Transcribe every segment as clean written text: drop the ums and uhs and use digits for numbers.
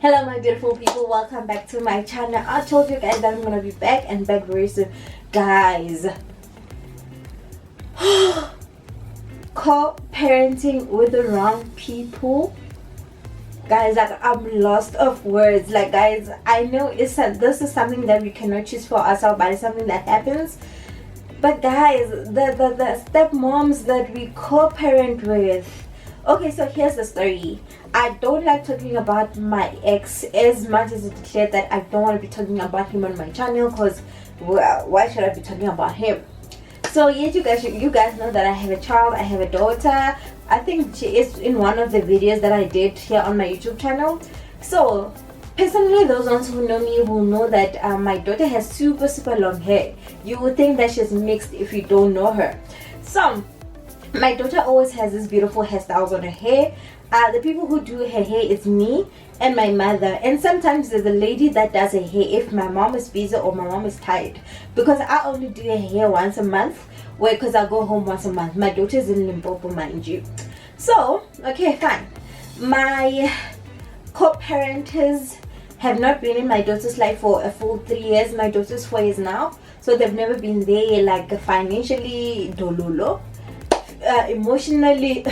Hello my beautiful people, welcome back to my channel. I told you guys that I'm gonna be back and back very soon. Guys, co-parenting with the wrong people, guys, like I'm lost of words. Like guys, I know this is something that we cannot choose for ourselves, but it's something that happens. But guys, the stepmoms that we co-parent with. Okay, so here's the story. I don't like talking about my ex as much as it's clear that I don't want to be talking about him on my channel, because well, why should I be talking about him? So yes, you guys know that I have a child. I have a daughter. I think she is in one of the videos that I did here on my YouTube channel. So personally, those ones who know me will know that my daughter has super long hair. You would think that she's mixed if you don't know her. So my daughter always has this beautiful hairstyles on her hair. The people who do her hair is me and my mother, and sometimes there's a lady that does her hair if my mom is busy or my mom is tired, because I only do her hair once a month, because I go home once a month. My daughter is in Limpopo, mind you. So okay, fine. My co-parenters have not been in my daughter's life for a full 3 years. My daughter's 4 years now, so they've never been there, like financially, dololo, emotionally,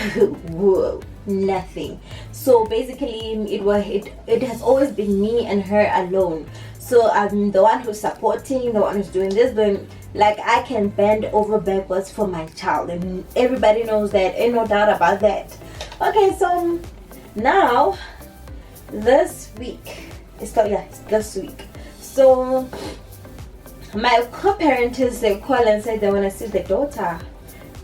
whoa, nothing. So basically it has always been me and her alone. So I'm the one who's supporting, the one who's doing this, but like I can bend over backwards for my child, and everybody knows that, ain't no doubt about that. Okay, so now this week, it's this week. So my co-parents, they call and say they want to see the daughter.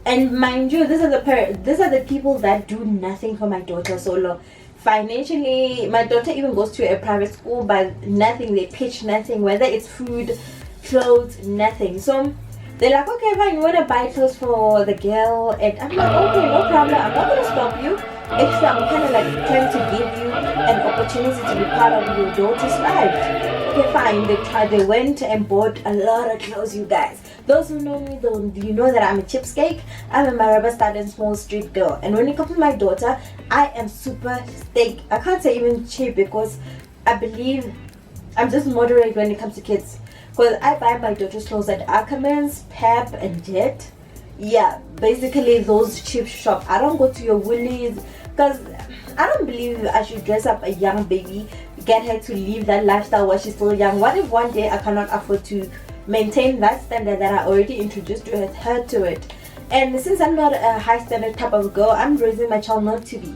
And mind you, these are the people that do nothing for my daughter solo. Financially, my daughter even goes to a private school, but nothing, they pitch nothing, whether it's food, clothes, nothing. So they're like, okay fine, you want to buy clothes for the girl? And I'm like, okay, no problem, I'm not going to stop you. Actually, I'm kind of like trying to give you an opportunity to be part of your daughter's life. Okay fine, they went and bought a lot of clothes, you guys. Those who know me, you know that I'm a cheapskate. I'm a Maraba Stud and Small Street girl, and when it comes to my daughter, I am super steak. I can't say even cheap, because I believe I'm just moderate when it comes to kids, because I buy my daughter's clothes at Ackermans, Pep and Jet. Yeah, basically those cheap shops. I don't go to your Woolies, because I don't believe I should dress up a young baby, get her to live that lifestyle while she's still young. What if one day I cannot afford to maintain that standard that I already introduced her to it? And since I'm not a high standard type of girl, I'm raising my child not to be.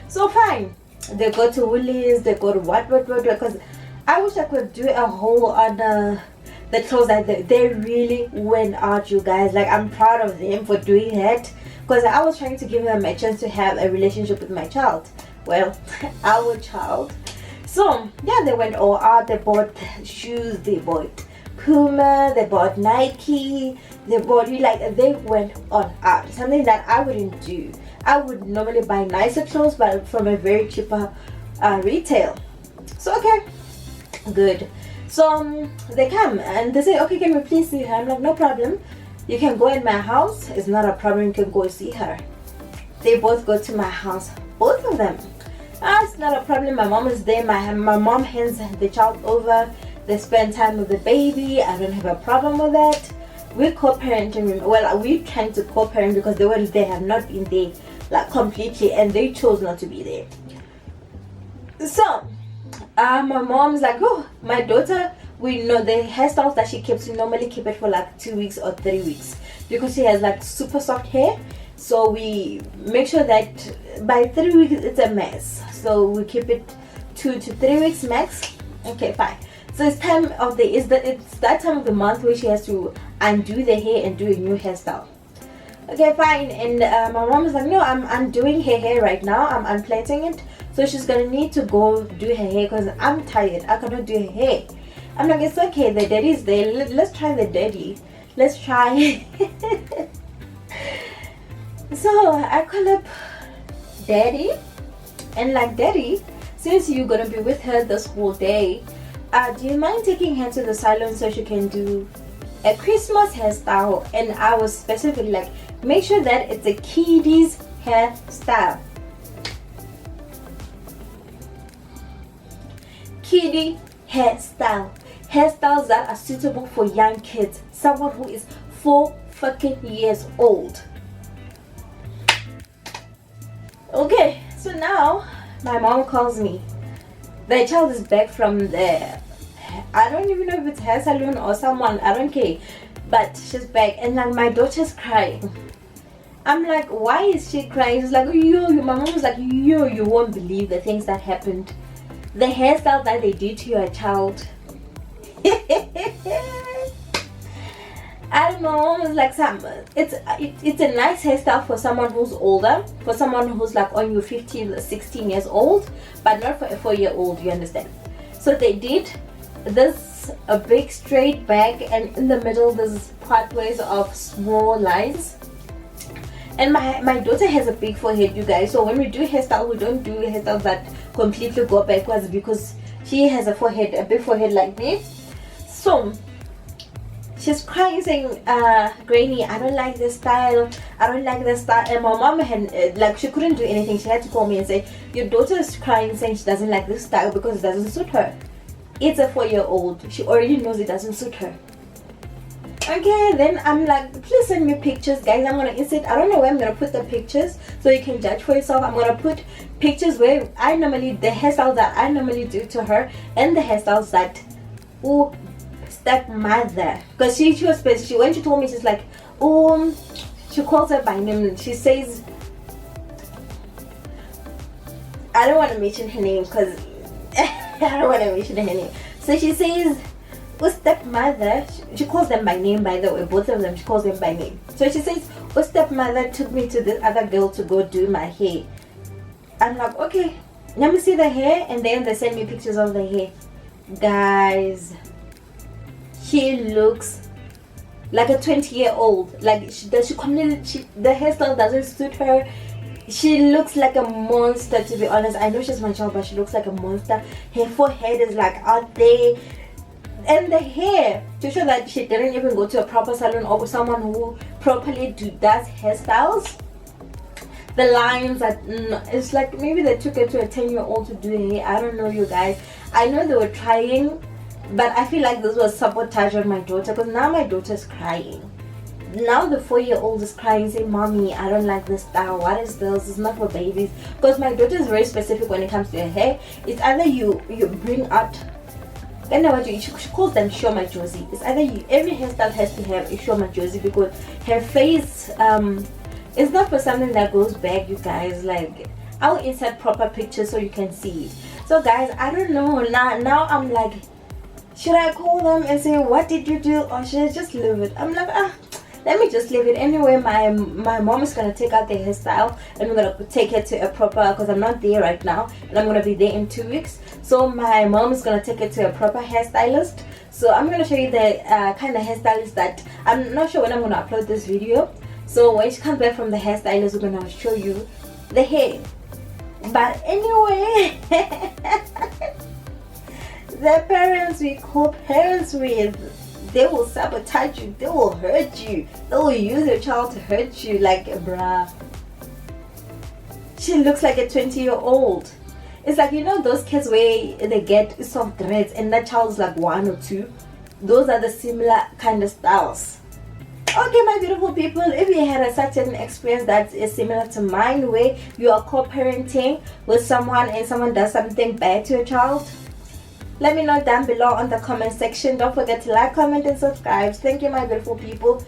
So fine, they go to Woolies, they go to what, because I wish I could do a whole on the clothes that they really went out, you guys. Like I'm proud of them for doing that, because I was trying to give them a chance to have a relationship with my child, well, our child. So yeah, they went all out. They bought shoes, they bought Puma, they bought Nike, they bought, like, they went on out, something that I wouldn't do. I would normally buy nicer clothes, but from a very cheaper retail. So okay, good. So they come and they say, okay, can we please see her? I'm like, no problem, you can go in my house, it's not a problem, you can go see her. They both go to my house, both of them. It's not a problem, my mom is there. My mom hands the child over, they spend time with the baby. I don't have a problem with that. We're co-parenting. Well, we're trying to co-parent, because they have not been there like completely, and they chose not to be there. So my mom's like, oh, my daughter, we know the hairstyles that she keeps, we normally keep it for like 2 weeks or 3 weeks, because she has like super soft hair. So we make sure that by 3 weeks it's a mess, so we keep it 2 to 3 weeks max. Okay fine. So it's that time of the month where she has to undo the hair and do a new hairstyle. Okay fine. And my mom is like, no, I'm undoing her hair right now, I'm unplaiting it, so she's gonna need to go do her hair, because I'm tired, I cannot do her hair. I'm like, it's okay, the daddy's there, let's try the daddy, let's try. So I call up daddy, and like, daddy, since you're gonna be with her this whole day, do you mind taking her to the salon so she can do a Christmas hairstyle? And I was specifically like, make sure that it's a kiddies hairstyle. kiddie hairstyles that are suitable for young kids, someone who is 4 fucking years old. Okay, so now my mom calls me. The child is back from the, I don't even know if it's hair salon or someone, I don't care, but she's back, and like my daughter's crying. I'm like, why is she crying? She's like, yo, my mom was like, yo, you won't believe the things that happened, the hairstyle that they did to your child. I don't know, mom was like, it's a nice hairstyle for someone who's older, for someone who's like on your 15 16 years old, but not for a 4-year-old, you understand? So they did this, a big straight back, and in the middle there's pathways of small lines. And my daughter has a big forehead, you guys, so when we do hairstyle, we don't do hairstyles that completely go backwards, because she has a forehead, a big forehead like me. So she's crying saying, Granny, I don't like this style, I don't like this style. And my mom had, like, she couldn't do anything. She had to call me and say, your daughter is crying saying she doesn't like this style because it doesn't suit her. It's a 4-year-old. She already knows it doesn't suit her. Okay, then I'm like, please send me pictures, guys. I'm gonna insert, I don't know where I'm gonna put the pictures so you can judge for yourself. I'm gonna put pictures where I normally, the hairstyles that I normally do to her, and the hairstyles that, oh, stepmother, because she was special. When she told me, she's like, oh, she calls her by name. She says, I don't want to mention her name because I don't want to mention her name. So she says, oh, stepmother, she calls them by name, by the way, both of them, she calls them by name. So she says, oh, stepmother took me to this other girl to go do my hair. I'm like, okay, let me see the hair. And then they send me pictures of the hair. Guys, she looks like a 20-year-old. Like, the hairstyle doesn't suit her. She looks like a monster, to be honest. I know she's my child, but she looks like a monster. Her forehead is like out there, and the hair, to show that she didn't even go to a proper salon or someone who properly does hairstyles. The lines are, it's like maybe they took her to a 10-year-old to do hair. I don't know, you guys. I know they were trying, but I feel like this was sabotage on my daughter, because now my daughter's crying. Now the 4-year-old is crying, saying, Mommy, I don't like this style. What is this? It's not for babies. Because my daughter is very specific when it comes to her hair. It's either you bring out, I know what she calls them Shoma Josie. It's either every hairstyle has to have a Shoma Josie, because her face is not for something that goes back, you guys. Like, I'll insert proper pictures so you can see it. So guys, I don't know. Now I'm like, should I call them and say, what did you do, or should I just leave it? I'm like, let me just leave it. Anyway, my mom is gonna take out the hairstyle, and we're gonna take it to a proper, because I'm not there right now, and I'm gonna be there in 2 weeks. So my mom is gonna take it to a proper hairstylist. So I'm gonna show you the kind of hairstylist that, I'm not sure when I'm gonna upload this video. So when she comes back from the hairstylist, we're gonna show you the hair. But anyway, the parents we co-parents with, they will sabotage you, they will hurt you, they will use your child to hurt you. Like, bruh, she looks like a 20-year-old. It's like, you know those kids where they get soft dreads and that child's like 1 or 2? Those are the similar kind of styles. Okay, my beautiful people, if you had such an experience that is similar to mine, where you are co-parenting with someone and someone does something bad to your child, let me know down below on the comment section. Don't forget to like, comment, and subscribe. Thank you, my beautiful people.